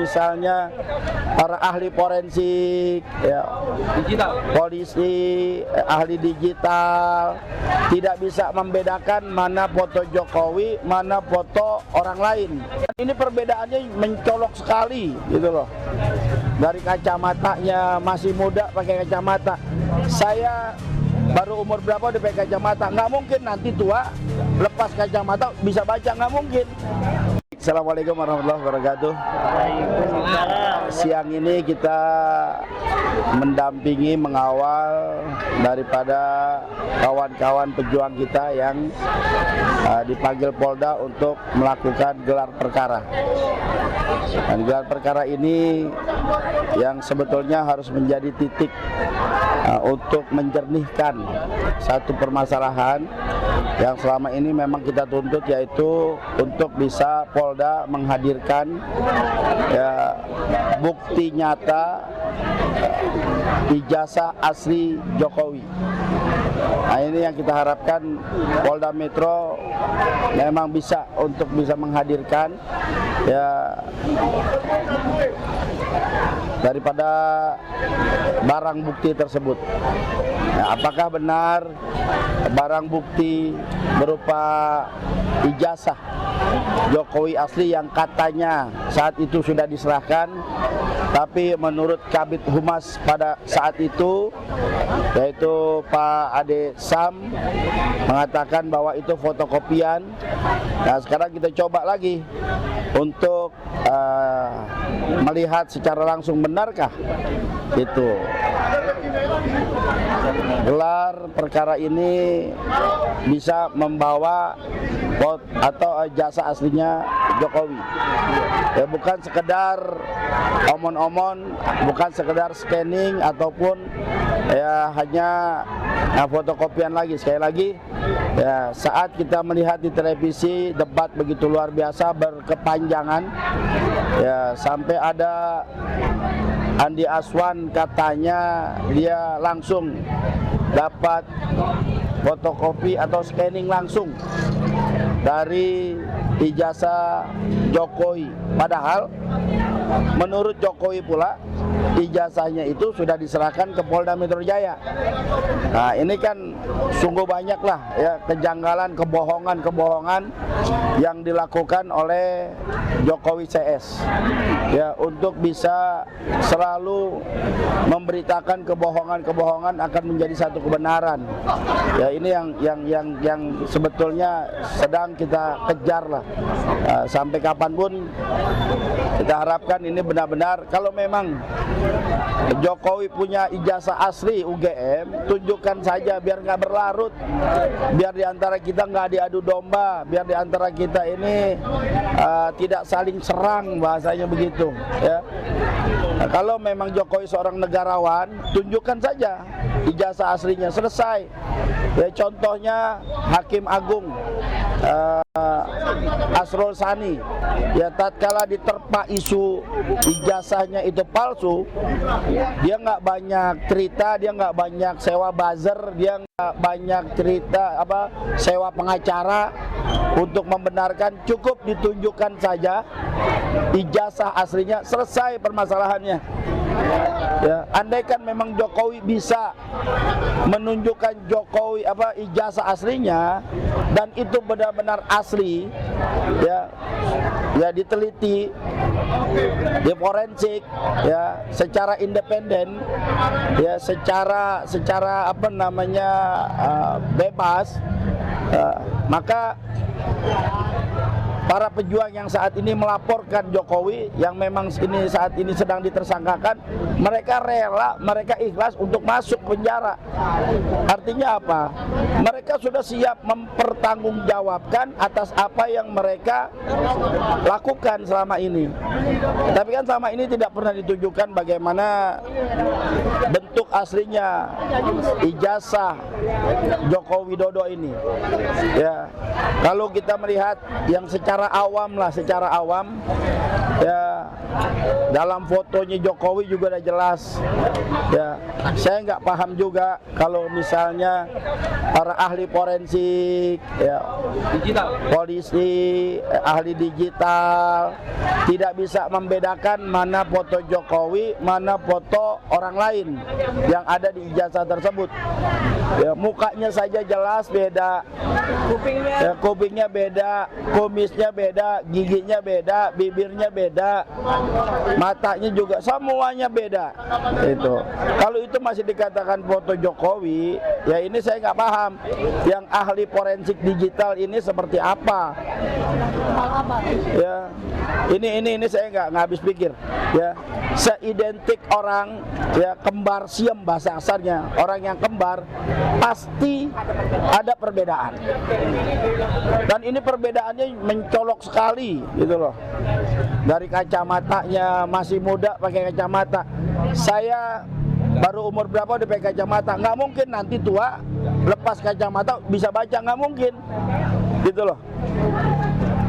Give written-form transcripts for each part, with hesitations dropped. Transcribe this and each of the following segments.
misalnya para ahli forensik, ya, polisi, ahli digital, tidak bisa membedakan mana foto Jokowi, mana foto orang lain. Ini perbedaannya mencolok sekali, gitu loh. Dari kacamatanya, masih muda pakai kacamata. Saya baru umur berapa udah pakai kacamata? Nggak mungkin nanti tua lepas kacamata bisa baca, nggak mungkin. Assalamualaikum warahmatullahi wabarakatuh. Siang ini kita mendampingi, mengawal daripada kawan-kawan pejuang kita yang dipanggil Polda untuk melakukan gelar perkara. Dan gelar perkara ini yang sebetulnya harus menjadi titik untuk menjernihkan satu permasalahan yang selama ini memang kita tuntut, yaitu untuk bisa Polda menghadirkan ya, bukti nyata ijazah asli Jokowi. Nah, ini yang kita harapkan Polda Metro memang bisa untuk bisa menghadirkan ya daripada barang bukti tersebut. Nah, apakah benar barang bukti berupa ijazah Jokowi asli yang katanya saat itu sudah diserahkan, tapi menurut Kabid Humas pada saat itu, yaitu Pak Ade Sam, mengatakan bahwa itu fotokopian. Nah, sekarang kita coba lagi untuk melihat secara langsung benarkah itu. Gelar perkara ini bisa membawa atau jasa aslinya Jokowi. Ya, bukan sekedar omon-omon, bukan sekedar scanning ataupun ya hanya fotokopian lagi. Sekali lagi, ya, saat kita melihat di televisi debat begitu luar biasa berkepanjangan, ya, sampai ada Andi Aswan katanya dia langsung dapat fotokopi atau scanning langsung dari ijazah Jokowi. Padahal menurut Jokowi pula ijazahnya itu sudah diserahkan ke Polda Metro Jaya. Nah, ini kan sungguh banyaklah ya kejanggalan, kebohongan yang dilakukan oleh Jokowi CS. Ya, untuk bisa selalu memberitakan kebohongan akan menjadi satu kebenaran. Ya, ini yang sebetulnya sedang kita kejar lah. Sampai kapanpun kita harapkan ini benar-benar, kalau memang Jokowi punya ijazah asli UGM, tunjukkan saja biar nggak berlarut, biar diantara kita nggak diadu domba, biar diantara kita ini tidak saling serang, bahasanya begitu. Ya. Nah, kalau memang Jokowi seorang negarawan, tunjukkan saja ijazah aslinya, selesai. Ya, contohnya Hakim Agung Asrul Sani, ya, tatkala diterpa isu ijazahnya itu palsu, dia nggak banyak cerita, dia nggak banyak sewa buzzer, dia nggak banyak cerita sewa pengacara untuk membenarkan, cukup ditunjukkan saja ijazah aslinya, selesai permasalahannya. Ya, andaikan memang Jokowi bisa menunjukkan Jokowi ijazah aslinya dan itu benar-benar asli, ya diteliti, di forensik, ya secara independen, ya secara bebas, maka para pejuang yang saat ini melaporkan Jokowi yang memang saat ini sedang ditersangkakan, mereka rela, mereka ikhlas untuk masuk penjara. Artinya apa? Mereka sudah siap mempertanggungjawabkan atas apa yang mereka lakukan selama ini. Tapi kan selama ini tidak pernah ditunjukkan bagaimana bentuk aslinya ijazah Joko Widodo ini. Ya, kalau kita melihat yang secara awam, ya dalam fotonya Jokowi juga udah jelas. Ya, saya nggak paham juga kalau misalnya para ahli forensik, ya, polisi, ahli digital tidak bisa membedakan mana foto Jokowi, mana foto orang lain yang ada di ijazah tersebut. Ya, mukanya saja jelas beda, kupingnya beda, kumisnya beda, giginya beda, bibirnya beda, matanya juga semuanya beda. Itu kalau itu masih dikatakan foto Jokowi, ya ini saya nggak paham. Yang ahli forensik digital ini seperti apa? Ya, ini saya nggak habis pikir. Ya, seidentik orang, ya, kembar siem bahasa kasarnya. Orang yang kembar pasti ada perbedaan. Dan ini perbedaannya mencolok sekali, gitu loh. Dari kacamatanya, masih muda pakai kacamata. Saya baru umur berapa udah pakai kacamata? Nggak mungkin nanti tua lepas kacamata bisa baca, nggak mungkin, gitu loh.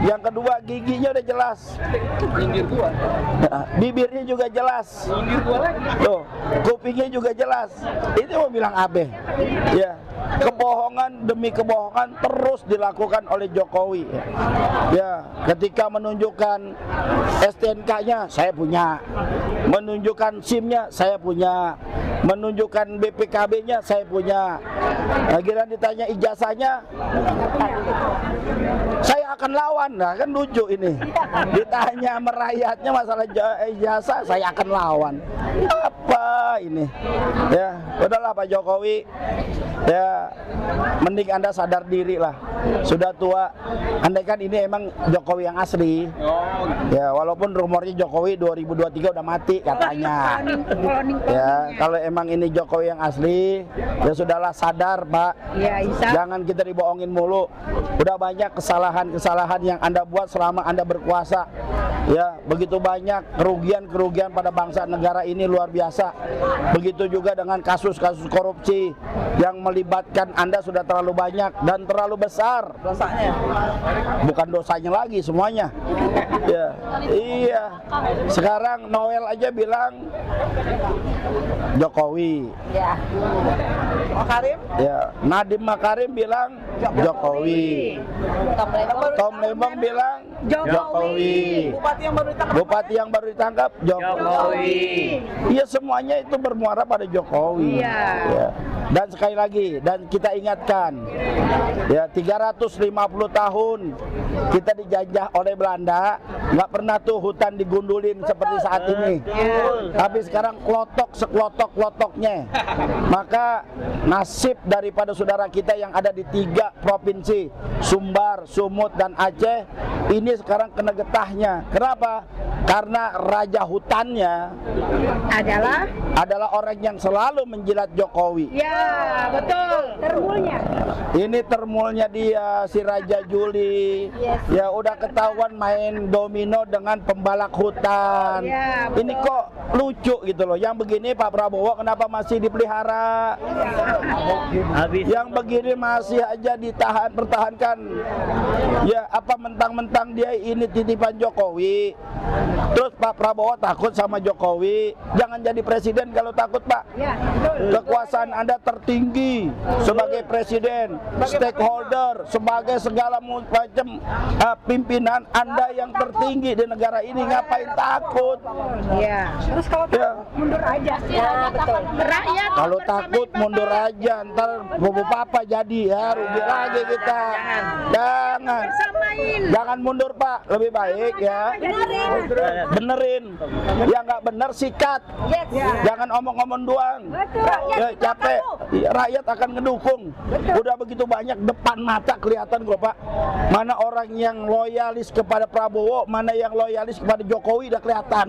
Yang kedua, giginya udah jelas, bibirnya juga jelas, tuh, kupingnya juga jelas. Ini mau bilang abe, ya. Kebohongan demi kebohongan terus dilakukan oleh Jokowi. Ya, ketika menunjukkan STNK-nya saya punya, menunjukkan SIM-nya saya punya, menunjukkan BPKB-nya saya punya. Akhirnya ditanya ijazahnya, saya akan lawan. Nah, kan lucu ini. Ditanya merayatnya masalah ijazah, saya akan lawan. Apa ini? Ya, udahlah Pak Jokowi. Ya, mending Anda sadar diri lah. Sudah tua. Andai kan ini emang Jokowi yang asli. Ya, walaupun rumornya Jokowi 2023 udah mati katanya. Ya, kalau emang ini Jokowi yang asli, ya sudahlah, sadar Pak. Ya, jangan kita dibohongin mulu. Udah banyak kesalahan-kesalahan yang Anda buat selama Anda berkuasa. Ya, begitu banyak kerugian-kerugian pada bangsa negara ini luar biasa. Begitu juga dengan kasus-kasus korupsi yang melibatkan Anda sudah terlalu banyak dan terlalu besar dosanya. Bukan dosanya lagi semuanya. Ya, iya. Sekarang Noel aja bilang Jokowi. Ya. Makarim? Ya, Nadiem Makarim bilang Jokowi. Tom Lembong bilang Jokowi. Bupati yang baru ditangkap Jokowi. Iya, semuanya itu bermuara pada Jokowi. Ya. Dan sekali lagi, dan kita ingatkan, ya, 350 tahun kita dijajah oleh Belanda, nggak pernah tuh hutan digundulin seperti saat ini. Tapi sekarang klotok seklotok-klotoknya. Maka nasib daripada saudara kita yang ada di 3 provinsi, Sumbar, Sumut, dan Aceh, ini sekarang kena getahnya. Kenapa? Karena raja hutannya adalah orang yang selalu menjilat Jokowi. Ya, betul. Termulnya. Ini termulnya dia, si Raja Juli. Ya, udah ketahuan main domino dengan pembalak hutan. Ya, ini kok lucu gitu loh. Yang begini Pak Prabowo kenapa masih dipelihara? Yang begini masih aja pertahankan. Ya, apa mentang-mentang dia ini titipan Jokowi. Terus Pak Prabowo takut sama Jokowi. Jangan jadi presiden kalau takut, Pak. Ya, betul. Kekuasaan Anda tertinggi sebagai presiden, stakeholder, sebagai segala macam pimpinan Anda yang tertinggi di negara ini. Ngapain takut? Ya. Terus kalau mundur aja. Ya, betul. Rakyat kalau takut mundur aja, ntar bobo papa jadi, ya rugi lagi kita. Jangan mundur, Pak. Lebih baik ya benerin. Yang nggak bener sikat. Jangan omong-omong doang. Ya, capek. Rakyat akan ngedukung. Udah begitu banyak depan mata kelihatan kok, Pak. Mana orang yang loyalis kepada Prabowo, mana yang loyalis kepada Jokowi, udah kelihatan.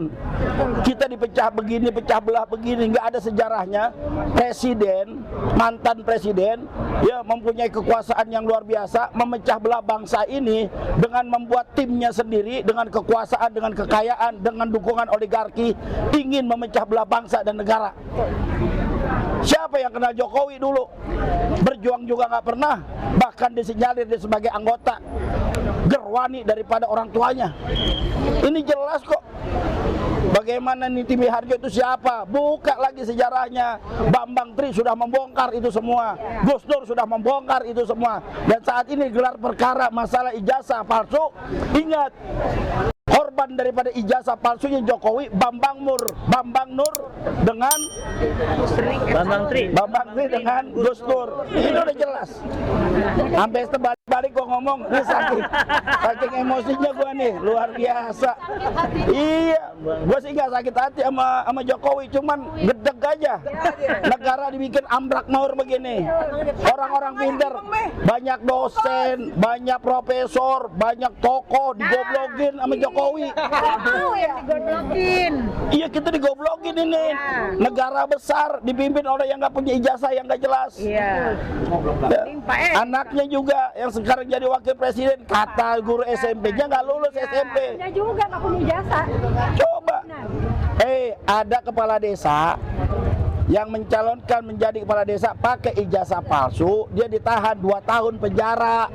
Kita dipecah begini, pecah belah begini, nggak ada sejarahnya. Presiden, mantan presiden, ya, mempunyai kekuasaan yang luar biasa, memecah belah bangsa ini dengan membuat timnya sendiri, dengan kekuasaan, dengan kekayaan, dengan dukungan oligarki, ingin memecah belah bangsa dan negara. Siapa yang kenal Jokowi dulu? Berjuang juga nggak pernah, bahkan disinyalir dia sebagai anggota gerwani daripada orang tuanya. Ini jelas kok. bagaimana Niti Miharjo itu siapa? Buka lagi sejarahnya. Bambang Tri sudah membongkar itu semua. Gus Dur sudah membongkar itu semua. Dan saat ini gelar perkara masalah ijazah palsu. Ingat, korban daripada ijazah palsunya Jokowi Bambang Nur dengan Bambang Tri dengan Gus Dur. Ini udah jelas. Sampai terbalik-balik gua ngomong, ini saking emosinya gua nih, luar biasa. Iya, gua sih nggak sakit hati sama Jokowi, cuman gedeg aja. Negara dibikin ambrak maur begini. Orang-orang pinter, banyak dosen, banyak profesor, banyak tokoh digoblokin sama Jokowi. digoblokin. Iya, kita digoblokin ini. Negara besar dipimpin oleh yang nggak punya ijazah, yang nggak jelas. Iya. Ya. Anaknya juga yang sekarang jadi wakil presiden, kata guru SMP-nya nggak lulus SMP. Dia juga nggak punya ijazah. Coba. Ada kepala desa yang mencalonkan menjadi kepala desa pakai ijazah palsu, dia ditahan 2 tahun penjara.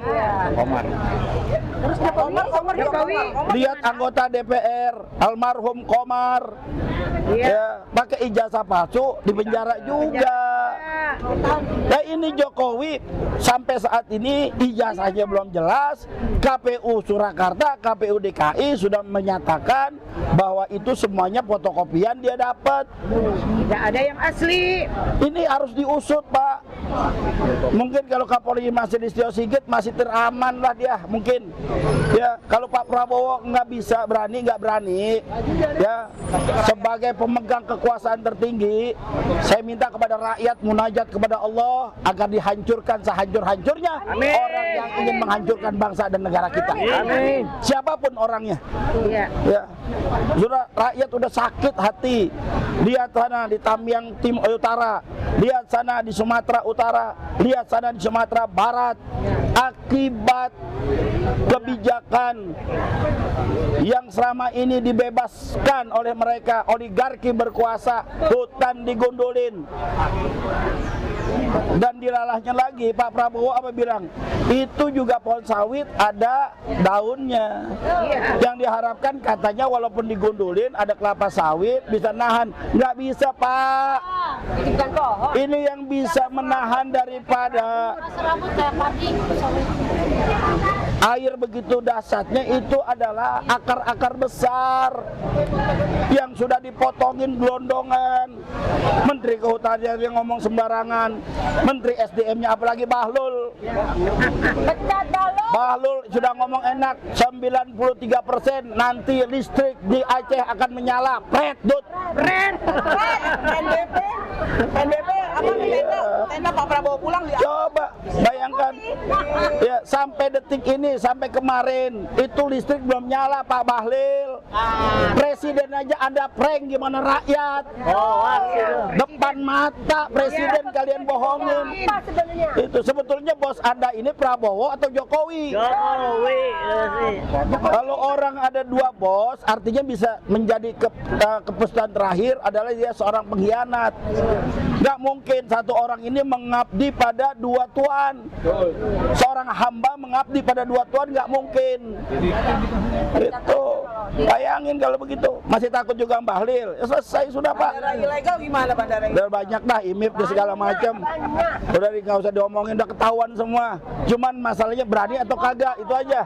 Terus Jokowi. Lihat anggota DPR almarhum Komar, ya, pakai ijazah palsu di penjara juga. Nah, ini Jokowi sampai saat ini ijazahnya belum jelas. KPU Surakarta, KPU DKI sudah menyatakan bahwa itu semuanya fotokopian dia dapat. Tidak ada yang asli. Ini harus diusut, Pak. Mungkin kalau Kapolri masih Listio Sigit masih teraman lah dia, mungkin. Ya, kalau Pak Prabowo nggak berani, ya, sebagai pemegang kekuasaan tertinggi, saya minta kepada rakyat munajat kepada Allah agar dihancurkan sehancur-hancurnya orang yang ingin menghancurkan bangsa dan negara kita. Amin. Siapapun orangnya. Iya. Ya, rakyat udah sakit hati. Lihat sana di Tamiang Utara, lihat sana di Sumatera Utara, lihat sana di Sumatera Barat, akibat kebijakan yang selama ini dibebaskan oleh mereka, oligarki berkuasa, hutan digundulin. Dan dilalahnya lagi, Pak Prabowo apa bilang? Itu juga pohon sawit ada daunnya. Yang diharapkan katanya walaupun digundulin ada kelapa sawit bisa nahan. Nggak bisa, Pak. Ini yang bisa menahan daripada air begitu dahsyatnya itu adalah akar-akar besar yang sudah dipotongin gelondongan. Menteri Kehutanan yang ngomong sembarangan, Menteri SDM-nya apalagi Bahlul. Bahlul sudah ngomong enak, 93% nanti listrik di Aceh akan menyala. Pret, Dut. NDP apa tenda Pak Prabowo pulang di Coba bayangkan, ya, sampai detik ini, sampai kemarin itu listrik belum nyala, Pak Bahlil. Presiden aja Anda prank gimana rakyat? Depan mata presiden kalian bohongin. Itu sebetulnya bos Anda ini Prabowo atau Jokowi? Kalau orang ada 2 bos, artinya bisa menjadi keputusan terakhir adalah dia seorang pengkhianat. Nggak mungkin satu orang ini mengabdi pada 2 tuan. Seorang hamba mengabdi pada 2 tuan nggak mungkin. Itu bayangin kalau begitu. Masih takut juga Mbah Lil. Ya selesai sudah, Pak. bandara ilegal gimana bandara ilegal? Udah banyak dah IMIP dan segala macam. Udah nggak usah diomongin, udah ketahuan semua. Cuman masalahnya berani atau kagak, itu aja.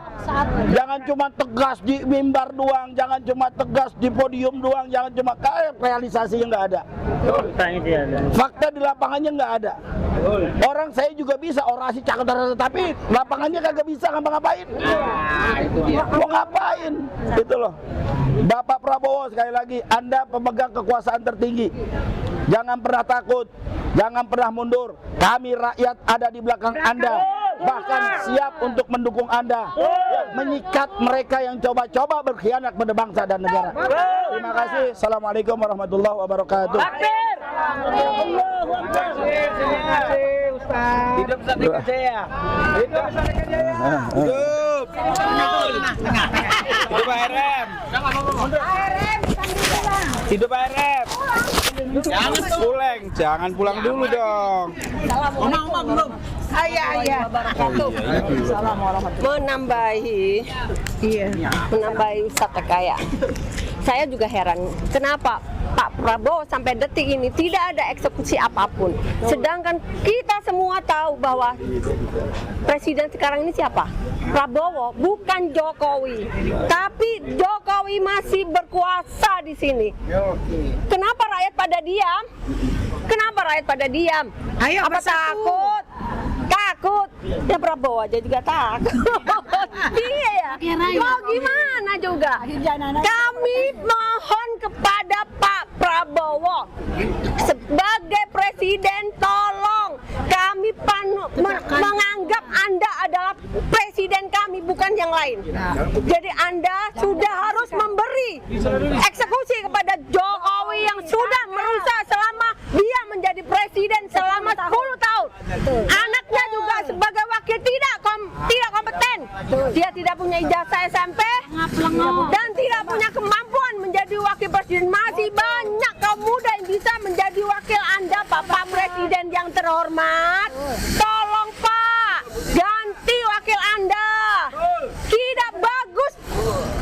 Jangan cuma tegas di mimbar doang, jangan cuma tegas di podium doang, jangan cuma kayak realisasinya nggak ada. Fakta di lapangannya nggak ada. Orang saya juga bisa orasi cakep, tapi lapangannya kagak bisa ngapa-ngapain. Mau ngapain? Itu loh. Bapak Prabowo, sekali lagi, Anda pemegang kekuasaan tertinggi. Jangan pernah takut, jangan pernah mundur. Kami rakyat ada di belakang Anda, bahkan siap untuk mendukung Anda, menyikat mereka yang coba-coba berkhianat pada bangsa dan negara. Terima kasih. Assalamualaikum warahmatullahi wabarakatuh. Hidup Sate Kajaya. Hidup Sate Kajaya. Hidup. Hidup ARM. Hidup ARM. Jangan pulang dulu dong. Oma belum. Ayah. Menambahi wisata kaya. saya juga heran kenapa Pak Prabowo sampai detik ini tidak ada eksekusi apapun. Sedangkan kita semua tahu bahwa presiden sekarang ini siapa? Prabowo, bukan Jokowi. Tapi Jokowi masih berkuasa di sini. Kenapa rakyat pada diam? Kenapa rakyat pada diam? Ayo, apa bersatu. takut? Takut. Ya Prabowo aja juga takut. Iya ya. Mau gimana juga? Kami mohon kepada Pak Prabowo sebagai presiden, tolong kami menganggap Anda adalah presiden kami, bukan yang lain. Jadi Anda sudah harus memberi eksekusi kepada Jokowi yang sudah merusak selama dia menjadi presiden selama 10 tahun. Anaknya juga sebagai wakil tidak kompeten. Dia tidak punya ijazah SMP dan tidak punya kemampuan menjadi wakil presiden. Masih banyak kaum muda yang bisa menjadi wakil Anda, Bapak Presiden yang terhormat. Tolong Pak, ganti wakil Anda. Tidak bagus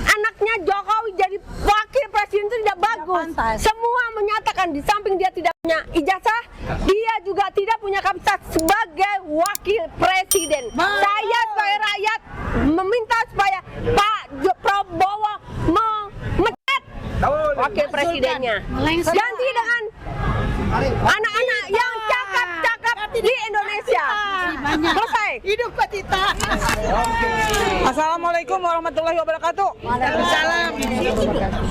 anaknya Jokowi jadi wakil presiden, itu tidak bagus. Semua menyatakan di samping dia tidak punya ijazah, dia juga tidak punya kapasitas sebagai wakil presiden. Saya sebagai rakyat meminta supaya Pak Prabowo memecat wakil presidennya. Ganti dengan anak-anak yang cakap-cakap di Indonesia. Selesai. Hidup Pak Tita. Assalamualaikum warahmatullahi wabarakatuh. Waalaikumsalam.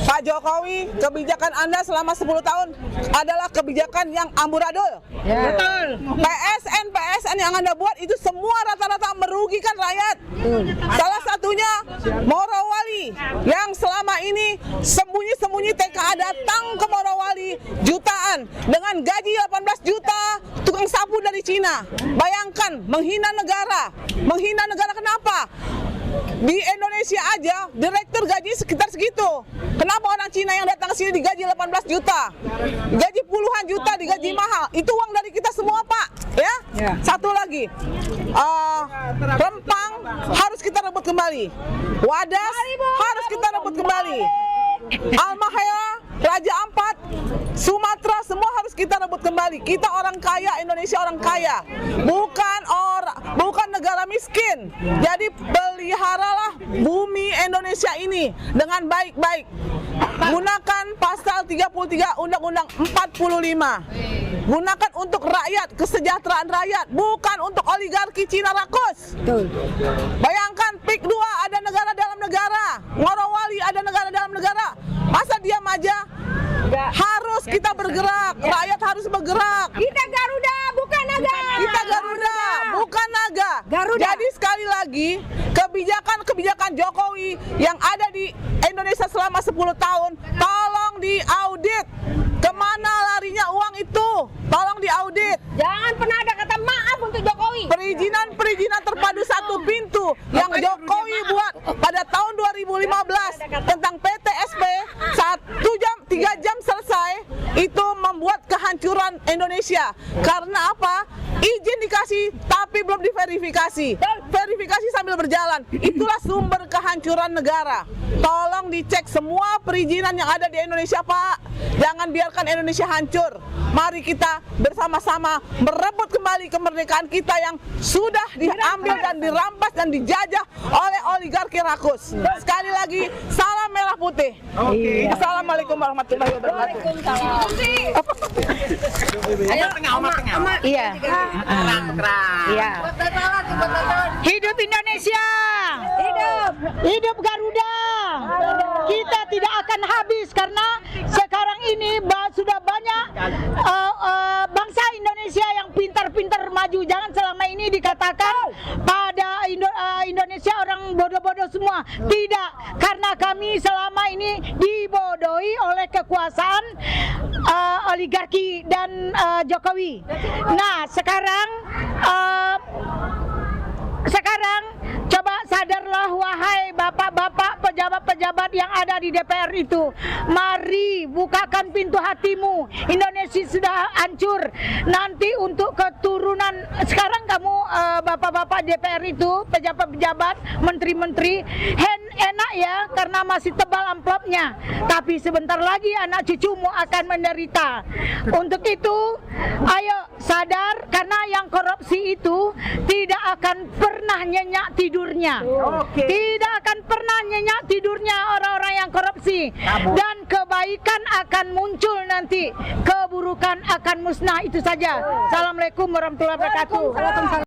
Pak Jokowi, kebijakan Anda selama 10 tahun adalah kebijakan yang amburadul. Betul. PSN yang Anda buat itu semua rata-rata merugikan rakyat. Salah satunya Morowali yang selama ini sembunyi-sembunyi TKA datang ke Morowali jutaan dengan gaji 18 juta tukang sapu dari Cina. Bayangkan, menghina negara. Menghina negara kenapa? Di Indonesia aja direktur gaji sekitar segitu. Kenapa orang Cina yang datang ke sini digaji 18 juta? Gaji puluhan juta, digaji mahal. Itu uang dari kita semua, Pak. Ya? Satu lagi. Rempang harus kita rebut kembali. Wadas harus kita rebut kembali. Almahaya, Raja Ampat, Sumatera, semua harus kita rebut kembali. Kita orang kaya, Indonesia orang kaya, bukan negara miskin. Jadi peliharalah bumi Indonesia ini dengan baik-baik. Gunakan pasal 33 Undang-Undang 45. Gunakan untuk rakyat, kesejahteraan rakyat, bukan untuk oligarki Cina rakus. Bayangkan PIK 2 ada negara dalam negara, Morowali ada negara dalam negara. Masa diam aja? Harus kita bergerak, rakyat harus bergerak. Kita Garuda, bukan naga. Kita Garuda, bukan naga. Jadi sekali lagi, kebijakan Jokowi yang ada di Indonesia selama 10 tahun, tolong diaudit. Kemana larinya uang itu? Tolong diaudit. Jangan pernah ada kata maaf untuk Jokowi. Perizinan terpadu satu pintu yang Jokowi buat pada tahun 2015 tentang PTSP 3 jam selesai, itu membuat kehancuran Indonesia. Karena apa? Izin dikasih tapi belum diverifikasi. Verifikasi sambil berjalan. Itulah sumber kehancuran negara. Tolong dicek semua perizinan yang ada di Indonesia, Pak. Jangan biarkan Indonesia hancur. Mari kita bersama-sama merebut kembali kemerdekaan kita yang sudah diambil dan dirampas dan dijajah oleh oligarki rakus. Sekali lagi, salam merah putih. Assalamualaikum warahmatullahi wabarakatuh. Iya. Iya. Hidup Indonesia. Hidup Garuda. Kita tidak akan habis karena sekarang ini sudah banyak bangsa Indonesia yang pintar-pintar maju. Jangan selama ini dikatakan pada Indonesia orang bodoh-bodoh semua. Tidak, karena kami selama ini dibodohi oleh kekuasaan oligarki dan Jokowi. Nah, sekarang coba sadarlah wahai bapak-bapak pejabat-pejabat yang ada di DPR itu. Mari bukakan pintu hatimu. Indonesia sudah hancur. Nanti untuk keturunan sekarang kamu bapak-bapak DPR itu, pejabat-pejabat, menteri-menteri enak ya karena masih tebal amplopnya. Tapi sebentar lagi anak cucumu akan menderita. Untuk itu, ayo sadar karena yang korupsi itu tidak akan pernah nyenyak tidurnya. Tidak akan pernah nyenyak tidurnya orang-orang yang korupsi. Dan kebaikan akan muncul nanti, keburukan akan musnah. Itu saja. Assalamualaikum warahmatullahi wabarakatuh.